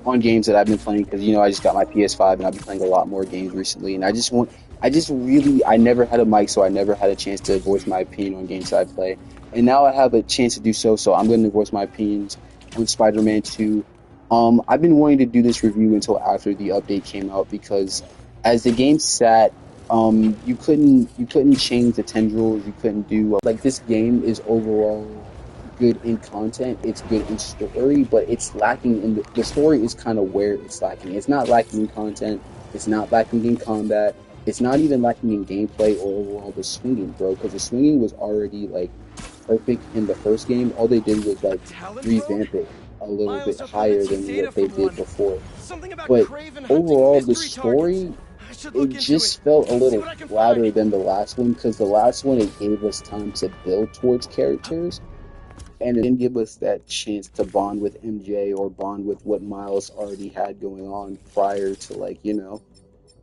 on games that I've been playing because I just got my PS5 and I've been playing a lot more games recently, and I never had a mic, so I never had a chance to voice my opinion on games that I play, and now I have a chance to do so. So I'm going to voice my opinions on Spider-Man 2. I've been wanting to do this review until after the update came out because as the game sat, you couldn't change the tendrils, you couldn't do like this game is overall good in content, it's good in story, but it's lacking in the story is kind of where it's lacking. It's not lacking in content, it's not lacking in combat, it's not even lacking in gameplay or overall the swinging, bro, because the swinging was already like perfect in the first game. All they did was like revamp it a little bit higher than what they did before. But overall, the story, it just felt a little flatter than the last one because the last one it gave us time to build towards characters and it didn't give us that chance to bond with MJ or bond with what Miles already had going on prior to like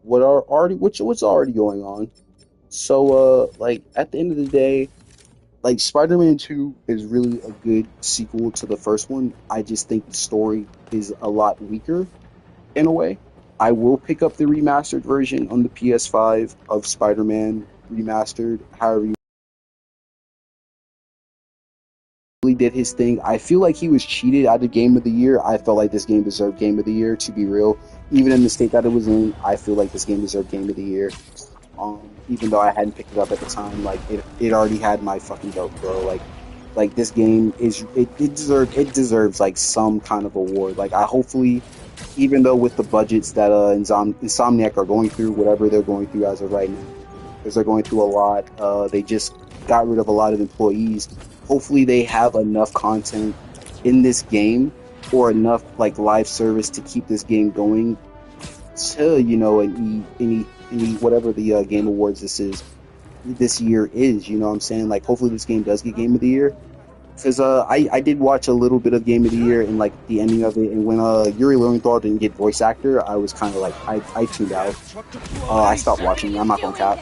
what's already going on. So like at the end of the day, like Spider-Man 2 is really a good sequel to the first one. I just think the story is a lot weaker in a way. I will pick up the remastered version on the PS5 of Spider-Man remastered. However, he really did his thing. I feel like he was cheated out of Game of the Year. I felt like this game deserved Game of the Year, to be real. Even in the state that it was in, I feel like this game deserved Game of the Year. Even though I hadn't picked it up at the time, like it already had my fucking vote, bro. Like this game it deserves like some kind of award. Like I hopefully, even though with the budgets that Insomniac are going through, whatever they're going through as of right now, because they're going through a lot. They just got rid of a lot of employees. Hopefully, they have enough content in this game or enough like live service to keep this game going to any whatever the Game Awards this year is. You know what I'm saying? Like hopefully this game does get Game of the Year. Because I did watch a little bit of Game of the Year and like the ending of it, and when Yuri Lowenthal didn't get voice actor, I was kind of like I tuned out. I stopped watching. I'm not gonna cap.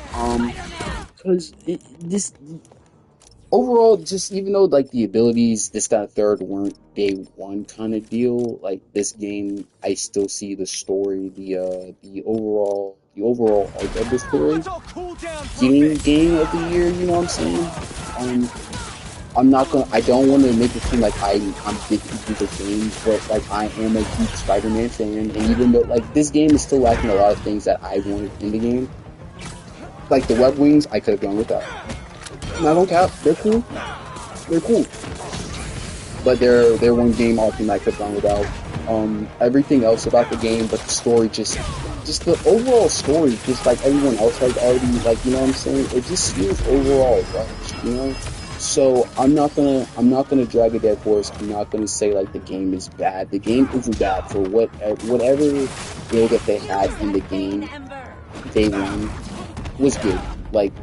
Because this overall, just even though like the abilities this that third weren't day one kind of deal, like this game, I still see the story, the overall arc of the story getting Game of the Year. You know what I'm saying? I don't want to make it seem like I'm big into the game, but like I am a huge Spider-Man fan, and even though like this game is still lacking a lot of things that I wanted in the game, like the web wings, I could have gone without. Not on cap, they're cool, but they're one game often I could have gone without. Everything else about the game, but the story just the overall story, just like everyone else has already, like, you know what I'm saying? It just feels overall rushed, you know? So I'm not gonna drag a dead horse. I'm not gonna say like the game is bad. The game isn't bad for whatever build that they had in the game. Day one was good. Like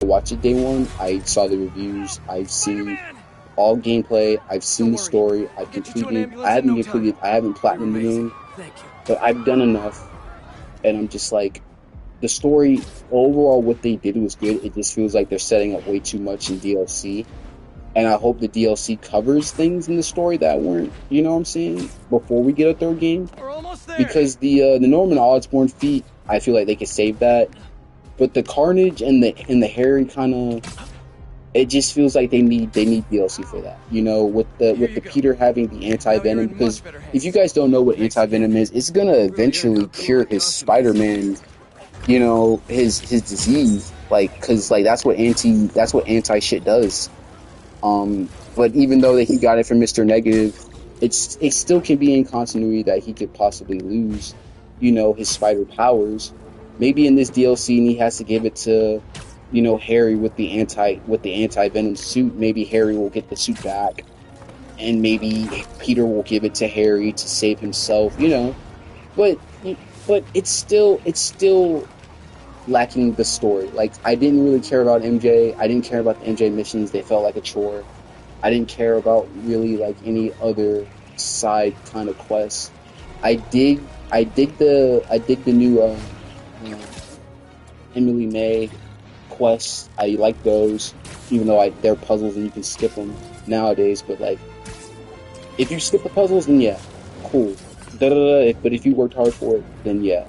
I watched it day one. I saw the reviews. I've seen all gameplay. I've seen the story. I've completed. I haven't completed. I haven't platinumed the game, but I've done enough, and I'm just like. The story, overall, what they did was good. It just feels like they're setting up way too much in DLC. And I hope the DLC covers things in the story that weren't, you know what I'm saying, before we get a third game. Because the Norman Osborn feat, I feel like they could save that. But the Carnage and the Harry kind of, it just feels like they need DLC for that. You know, with the Peter having the anti-venom. Because if you guys don't know what anti-venom is, it's gonna eventually cure his Spider-Man, you know, his disease, like, cause like that's what anti shit does. But even though that he got it from Mr. Negative, it still can be in continuity that he could possibly lose, you know, his spider powers. Maybe in this DLC, and he has to give it to, you know, Harry with the anti venom suit. Maybe Harry will get the suit back, and maybe Peter will give it to Harry to save himself. You know, but it's still lacking the story. Like, I didn't really care about MJ. I didn't care about the MJ missions. They felt like a chore. I didn't care about really like any other side kind of quests. I dig the new Emily May quests. I like those, even though they're puzzles and you can skip them nowadays. But like, If you skip the puzzles, then yeah, cool. Da, da, da. But if you worked hard for it, then yeah,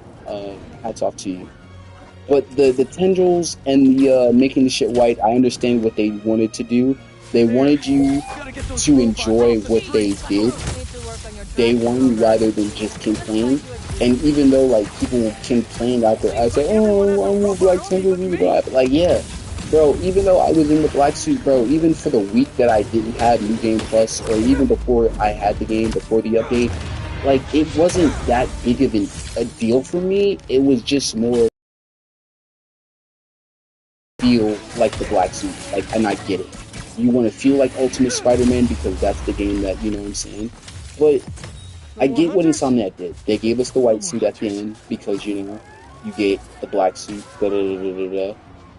hats off to you. But the tendrils and the making the shit white, I understand what they wanted to do. They There. wanted you Gotta get those to robots enjoy off the what they streets. did Need to work on your day driving one progress. rather than just Just trying complain. to achieve And it. even though like people complain out their eyes like, oh, I want black tendrils, blah, blah, blah. Like yeah, bro. Even though I was in the black suit, bro. Even for the week that I didn't have New Game Plus, or even before I had the game before the update, like it wasn't that big of a deal for me. It was just more feel like the black suit. Like, and I get it. You want to feel like Ultimate Spider-Man because that's the game that you know what I'm saying. But No I more get what hunters? Insomniac did. They gave us the No white more suit at the hunters. end because you know you get the black suit, da da da da da. Da.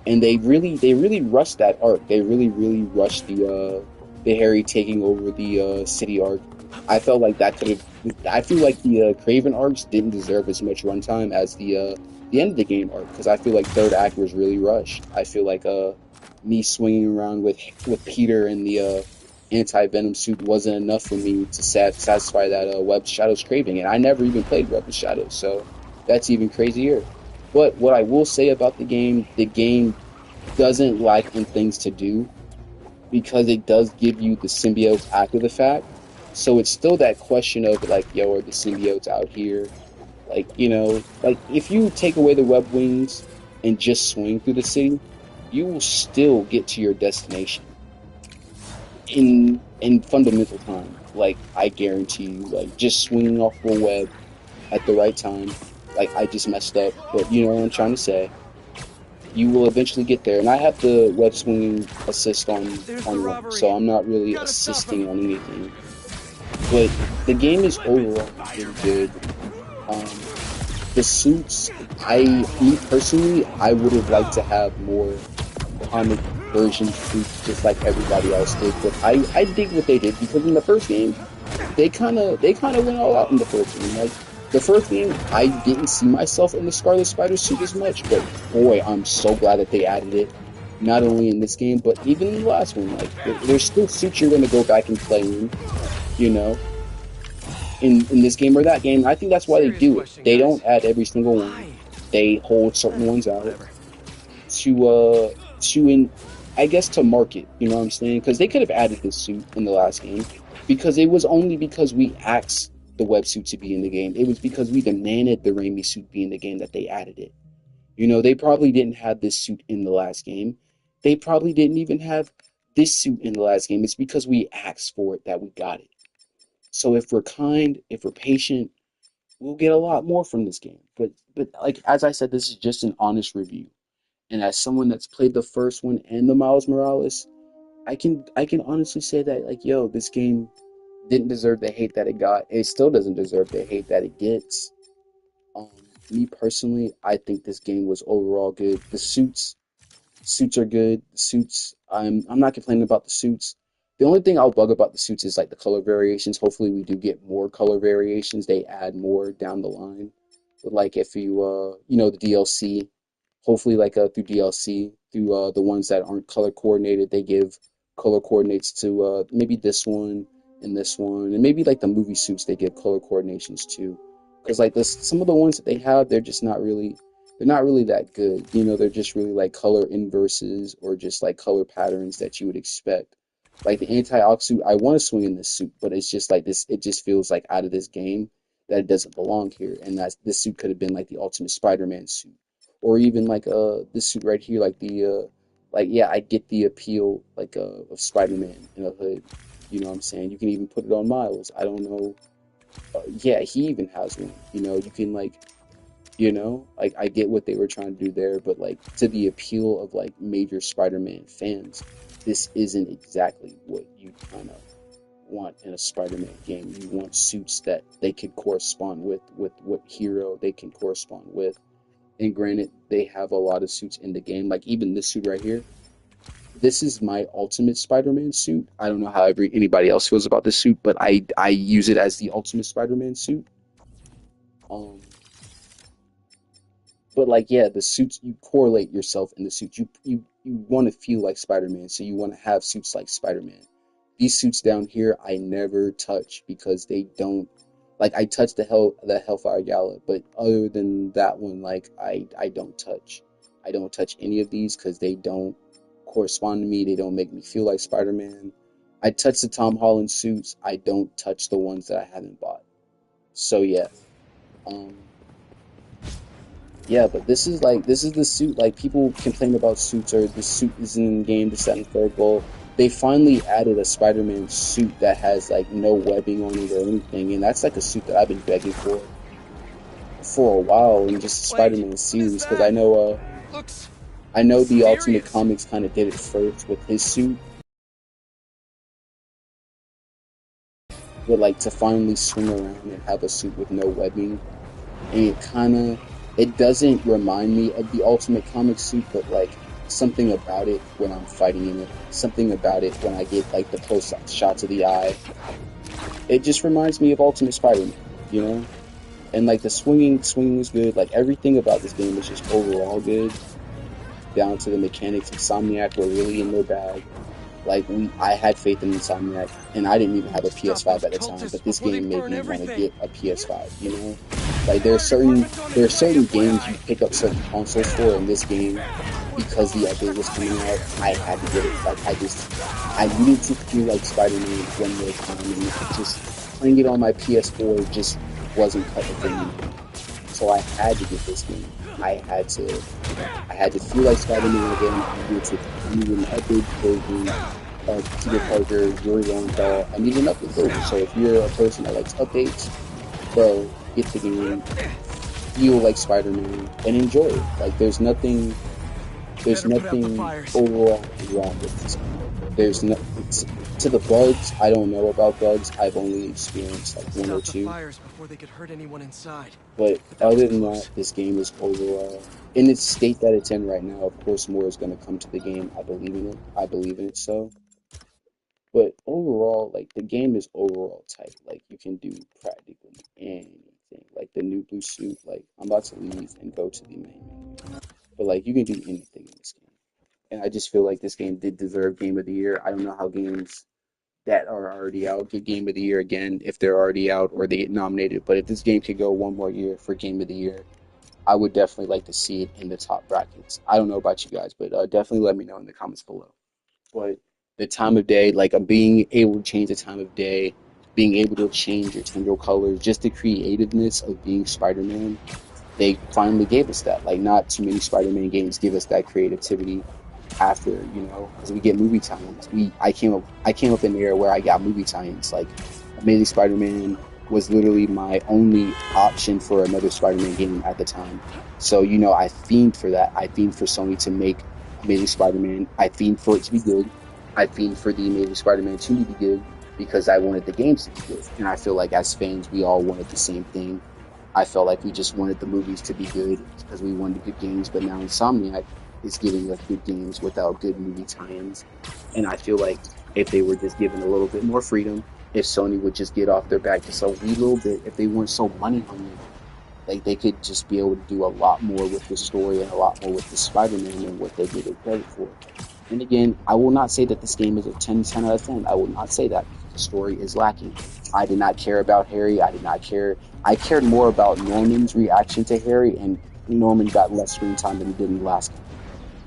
And they really rushed that arc. They really rushed the Harry taking over the city arc. I felt like that could have. I feel like the Craven arcs didn't deserve as much runtime as the end of the game arc because I feel like third act was really rushed. I feel like me swinging around with Peter and the anti-venom suit wasn't enough for me to satisfy that Web Shadows craving, and I never even played Web of Shadows, so that's even crazier. But what I will say about the game doesn't lack in things to do because it does give you the symbiotes after the fact. So it's still that question of like, yo, are the symbiotes out here? Like, you know, like if you take away the web wings and just swing through the city, you will still get to your destination in fundamental time. Like I guarantee you, like just swinging off of a web at the right time. Like I just messed up, but you know what I'm trying to say. You will eventually get there, and I have the web swinging assist There's the on one, robbery. so I'm not really Gotta stop him. assisting on anything. But the game is Flip it, overall really good. Spider-Man. Um, the suits, me personally, I would have liked to have more comic version suits just like everybody else did. But I dig what they did because in the first game, they kind of went all out in the first game. Like the first game, I didn't see myself in the Scarlet Spider suit as much, but boy, I'm so glad that they added it. Not only in this game, but even in the last one. Like there's still suits you're going to go back and play in, you know, in this game or that game. I think that's why they Serious do it. question, They guys. don't add every single one. Why? They hold certain ones out Whatever. to to in I guess to market, you know what I'm saying? Because they could have added this suit in the last game because it was only because we asked the web suit to be in the game. It was because we demanded the Raimi suit be in the game that they added it. You know, they probably didn't have this suit in the last game. They probably didn't even have this suit in the last game. It's because we asked for it that we got it. So if we're kind, if we're patient, we'll get a lot more from this game. But like as I said, this is just an honest review. And as someone that's played the first one and the Miles Morales, I can honestly say that like yo, this game didn't deserve the hate that it got. It still doesn't deserve the hate that it gets. Um, Me personally, I think this game was overall good. The suits are good. The suits, I'm not complaining about the suits. The only thing I'll bug about the suits is like the color variations. Hopefully, we do get more color variations. They add more down the line. But like if you you know the DLC, hopefully like through DLC, through the ones that aren't color coordinated, they give color coordinates to maybe this one, and maybe like the movie suits they give color coordinations too. Because like this, some of the ones that they have, they're not really that good. You know, they're just really like color inverses or just like color patterns that you would expect. Like the anti-ox suit, I want to swing in this suit, but it's just like this. It just feels like out of this game that it doesn't belong here, and that this suit could have been like the Ultimate Spider-Man suit, or even like this suit right here, like the like yeah, I get the appeal like of Spider-Man in a hood. You know what I'm saying? You can even put it on Miles. I don't know. Yeah, he even has one. You know, you can like like I get what they were trying to do there, but like to the appeal of like major Spider-Man fans, this isn't exactly what you kind of want in a Spider-Man game. You want suits that they can correspond with what hero they can correspond with. And granted, they have a lot of suits in the game. Like even this suit right here, this is my ultimate Spider-Man suit. I don't know how anybody else feels about this suit, but I use it as the ultimate Spider-Man suit. Um, But like, yeah, the suits you correlate yourself in the suit. You want to feel like Spider-Man, so you want to have suits like Spider-Man. These suits down here, I never touch because they don't like I touch the Hellfire Gala, but other than that one, like I don't touch. I don't touch any of these because they don't correspond to me. They don't make me feel like Spider-Man. I touch the Tom Holland suits. I don't touch the ones that I haven't bought. So yeah. Um yeah, but this is the suit. Like people complain about suits or the suit isn't in the game, this, that, and the third. Well, they finally added a Spider-Man suit that has like no webbing on it or anything, and that's like a suit that I've been begging for a while in just the Spider-Man series because I know the Ultimate Comics kind of did it first with his suit, but like to finally swing around and have a suit with no webbing, and it doesn't remind me of the Ultimate Comic suit, but like something about it when I'm fighting in it, something about it when I get like the close shots of the eye, it just reminds me of Ultimate Spider-Man, you know? And like the swinging was good. Like everything about this game is just overall good, down to the mechanics. Insomniac were really in their bag. Like I had faith in Insomniac, and I didn't even have a PS5 at the time, but this game made me want to get a PS5. You know, like there are certain games you pick up certain consoles for. In this game, because the update was coming out, I had to get it. Like I needed to feel like Spider-Man one more time, and just playing it on my PS4 just wasn't cutting it for me. So I had to get this game. I had to feel like Spider-Man again. I needed to need an update version of Peter Parker, Yuri Lowenthal. I need an update version. So if you're a person that likes updates, bro, get the game, feel like Spider-Man, and enjoy it. Like there's nothing overall wrong with this game. There's no to the bugs. I don't know about bugs. I've only experienced like one or two. But other than that, this game is overall in its state that it's in right now. Of course, more is going to come to the game. I believe in it. I believe in it so. But overall, like the game is overall tight. Like you can do practically anything. Like the new blue suit. Like I'm about to leave and go to the main menu. But like you can do anything in this game. And I just feel like this game did deserve Game of the Year. I don't know how games that are already out get Game of the Year again if they're already out or they get nominated. But if this game could go one more year for Game of the Year, I would definitely like to see it in the top brackets. I don't know about you guys, but definitely let me know in the comments below. But the time of day, like being able to change the time of day, being able to change your tendril colors, just the creativeness of being Spider-Man, they finally gave us that. Like not too many Spider-Man games give us that creativity after, you know, because we get movie tie-ins. I came up in the era where I got movie tie-ins. Like Amazing Spider-Man was literally my only option for another Spider-Man game at the time. So, you know, I fiend for that. I fiend for Sony to make Amazing Spider-Man. I fiend for it to be good. I fiend for the Amazing Spider-Man 2 to be good because I wanted the games to be good. And I feel like as fans, we all wanted the same thing. I felt like we just wanted the movies to be good because we wanted good games, but now Insomniac is giving us good games without good movie tie-ins. And I feel like if they were just given a little bit more freedom, if Sony would just get off their back just a wee little bit, if they weren't so money hungry, like they could just be able to do a lot more with the story and a lot more with the Spider-Man than what they get it credit for. And again, I will not say that this game is a 10 out of 10. I will not say that because the story is lacking. I did not care about Harry. I did not care. I cared more about Norman's reaction to Harry, and Norman got less screen time than he did in the last game.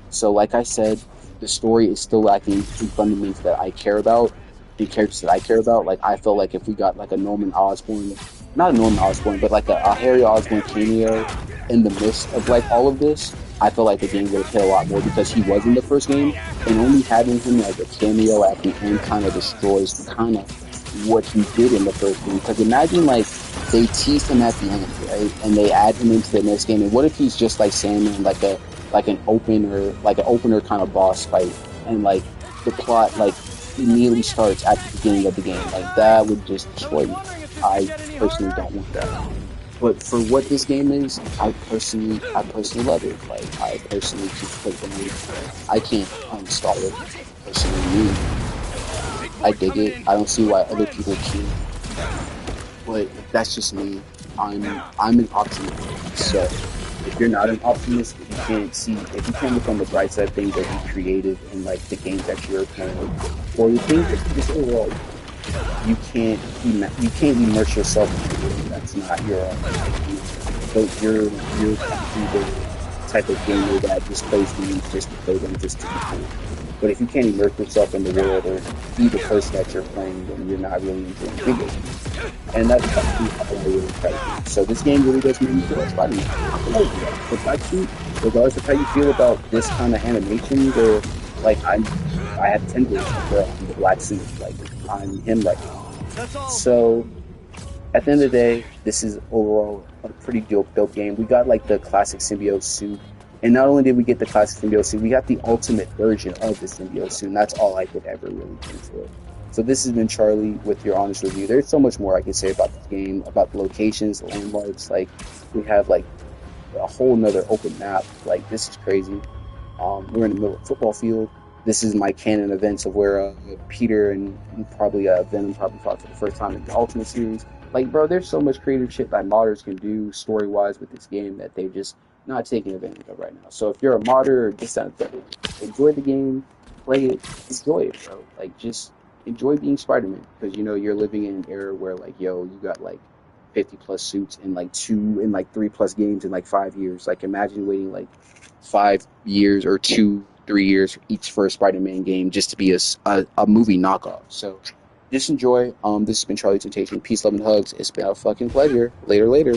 So, like I said, the story is still lacking in fundamentals that I care about, the characters that I care about. Like, I felt like if we got like a Norman Osborn, not a Norman Osborn, but like a Harry Osborn cameo in the midst of like all of this, I feel like the game would have hit a lot more because he was in the first game, and only having him as a cameo at the end kind of destroys kind of what he did in the first game. Because imagine like they tease him at the end, right, and they add him into the next game, and what if he's just like Sandman, like an opener kind of boss fight, and like the plot like immediately starts at the beginning of the game. Like that would just destroy me. I personally don't want that. But for what this game is, I personally love it. Like I personally can play the game. I can't uninstall it. Personally, me, I dig it. I don't see why other people can't. But that's just me. I'm an optimist. So if you're not an optimist, if you can't look on the bright side of things or be creative in like the games that you're playing, or the things that just overall you can't immerse yourself in a world that's not your own. So you're probably the type of gamer that just plays games just to play them just to be cool. But if you can't immerse yourself in the world or be the person that you're playing, then you're not really enjoying video games. And that's probably how I really try to do. So this game really does make me feel like Spider-Man. I like that. The black suit, regardless of how you feel about this kind of animation, or like I have tingles where I'm the black suit, like I'm him right now. So at the end of the day, this is overall a pretty dope game. We got like the classic symbiote suit. And not only did we get the classic symbiote suit, we got the ultimate version of the symbiote suit. And that's all I could ever really do for it. So this has been Charlie with your honest review. There's so much more I could say about this game, about the locations, the landmarks. Like we have like a whole nother open map. Like this is crazy. We're in the middle of a football field. This is my canon events of where Peter and probably Venom probably fought for the first time in the Ultimate series. Like, bro, there's so much creative shit that modders can do story wise with this game that they're just not taking advantage of right now. So if you're a modder or just enjoy the game, play it, enjoy it, bro. Like, just enjoy being Spider-Man because you know you're living in an era where like, yo, you got like 50 plus suits in like 3 plus games in like 5 years. Like, imagine waiting like 5 years or 2, 3 years each for a Spider-Man game just to be a movie knockoff. So just enjoy. This has been Charlie Temptation. Peace, love, and hugs. It's been a fucking pleasure. Later, later.